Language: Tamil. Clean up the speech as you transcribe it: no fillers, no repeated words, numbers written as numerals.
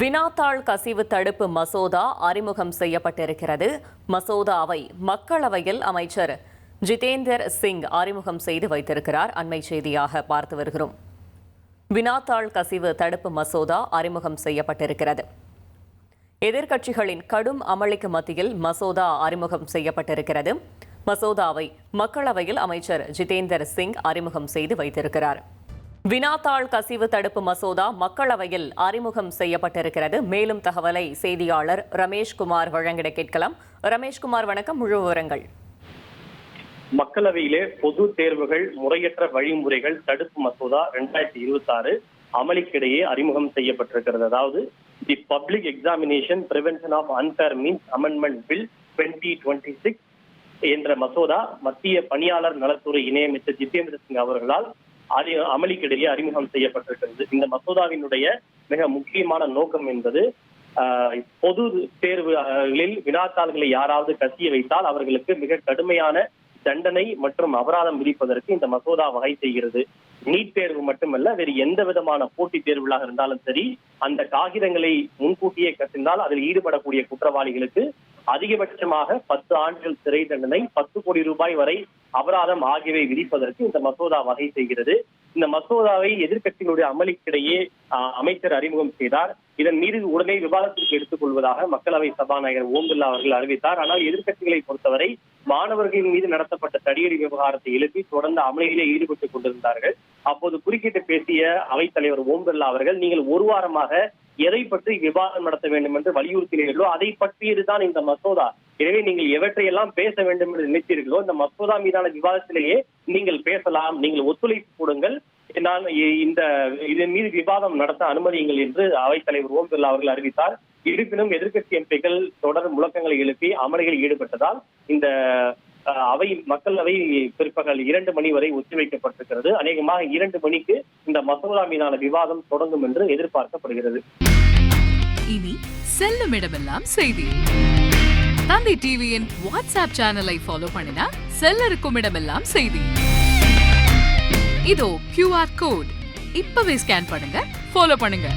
வினாத்தாள் கசிவு தடுப்பு மசோதா அறிமுகம் செய்யப்பட்டிருக்கிறது. மசோதாவை மக்களவையில் அமைச்சர் ஜிதேந்தர் சிங் அறிமுகம் செய்து வைத்திருக்கிறார். அண்மை செய்தியாக பார்த்து வருகிறோம். வினாத்தாள் கசிவு தடுப்பு மசோதா அறிமுகம் செய்யப்பட்டிருக்கிறது. எதிர்க்கட்சிகளின் கடும் அமளிக்கு மத்தியில் மசோதா அறிமுகம் செய்யப்பட்டிருக்கிறது. மசோதாவை மக்களவையில் அமைச்சர் ஜிதேந்தர் சிங் அறிமுகம் செய்து வைத்திருக்கிறார். வினாத்தாள் கசிவு தடுப்பு மசோதா மக்களவையில் அறிமுகம் செய்யப்பட்டிருக்கிறது. மேலும் தகவலை செய்தியாளர் ரமேஷ்குமார் வழங்கிட கேட்கலாம். ரமேஷ்குமார், வணக்கம். முழு விவரங்கள். மக்களவையிலே பொது தேர்வுகள் முறையற்ற வழிமுறைகள் தடுப்பு மசோதா 2026 அமளிக்கிடையே அறிமுகம் செய்யப்பட்டிருக்கிறது. அதாவது the public examination prevention of unfair means amendment bill 2026 என்ற மசோதா மத்திய பணியாளர் நலத்துறை இணையமைச்சர் ஜிதேந்திர சிங் அவர்களால் அமளிக்கிடையே அறிமுகம் செய்யப்பட்டிருக்கிறது. இந்த மசோதாவினுடைய மிக முக்கியமான நோக்கம் என்பது பொது தேர்வுகளில் வினாத்தாள்களை யாராவது கசிய வைத்தால் அவர்களுக்கு மிக கடுமையான தண்டனை மற்றும் அபராதம் விதிப்பதற்கு இந்த மசோதா வகை செய்கிறது. நீட் தேர்வு மட்டுமல்ல, வேறு எந்த விதமான போட்டித் தேர்வுகளாக இருந்தாலும் சரி, அந்த காகிதங்களை முன்கூட்டியே கசிந்தால் அதில் ஈடுபடக்கூடிய குற்றவாளிகளுக்கு அதிகபட்சமாக 10 ஆண்டுகள் சிறை தண்டனை, 10 கோடி ரூபாய் வரை அபராதம் ஆகியவை விதிப்பதற்கு இந்த மசோதா வகை செய்கிறது. இந்த மசோதாவை எதிர்க்கட்சிகளுடைய அமளிக்கிடையே அமைச்சர் அறிமுகம் செய்தார். இதன் மீது உடனே விவாதத்திற்கு எடுத்துக் கொள்வதாக மக்களவை சபாநாயகர் ஓம் பிர்லா அவர்கள் அறிவித்தார். ஆனால் எதிர்க்கட்சிகளை பொறுத்தவரை மாணவர்களின் மீது நடத்தப்பட்ட தடியடி விவகாரத்தை எழுப்பி தொடர்ந்து அமளியிலே ஈடுபட்டுக் கொண்டிருந்தார்கள். அப்போது குறுக்கிட்டு பேசிய அவைத்தலைவர் ஓம் பிர்லா அவர்கள், நீங்கள் ஒரு வாரமாக எதை பற்றி விவாதம் நடத்த வேண்டும் என்று வலியுறுத்தினீர்களோ அதை பற்றியதுதான் இந்த மசோதா. எனவே நீங்கள் எவற்றையெல்லாம் பேச வேண்டும் என்று நினைத்தீர்களோ இந்த மசோதா மீதான விவாதத்திலேயே நீங்கள் பேசலாம், நீங்கள் ஒத்துழைப்பு கொடுங்கள், நான் இதன் மீது விவாதம் நடத்த அனுமதியுங்கள் என்று அவைத்தலைவர் ஓம் பிர்லா அவர்கள் அறிவித்தார். இருப்பினும் எதிர்க்கட்சி எம்பிக்கள் தொடர் முழக்கங்களை எழுப்பி அமளிகளில் ஈடுபட்டதால் இந்த மக்களவை பிற்பகல் 2 மணி வரை ஒத்திவைக்கப்பட்டிருக்கிறது. அநேகமாக 2 மணிக்கு இந்த மசோதா மீதான விவாதம் தொடங்கும் என்று எதிர்பார்க்கப்படுகிறது. இனி செல்லும் இடமெல்லாம் செய்தி. தந்தை டிவியின் வாட்ஸ்அப் சேனலை ஃபாலோ பண்ணினா செல்ல இருக்கும் இடமெல்லாம் செய்தி. இதோ QR கோட் இப்பவே ஸ்கேன் பண்ணுங்க, ஃபாலோ பண்ணுங்க.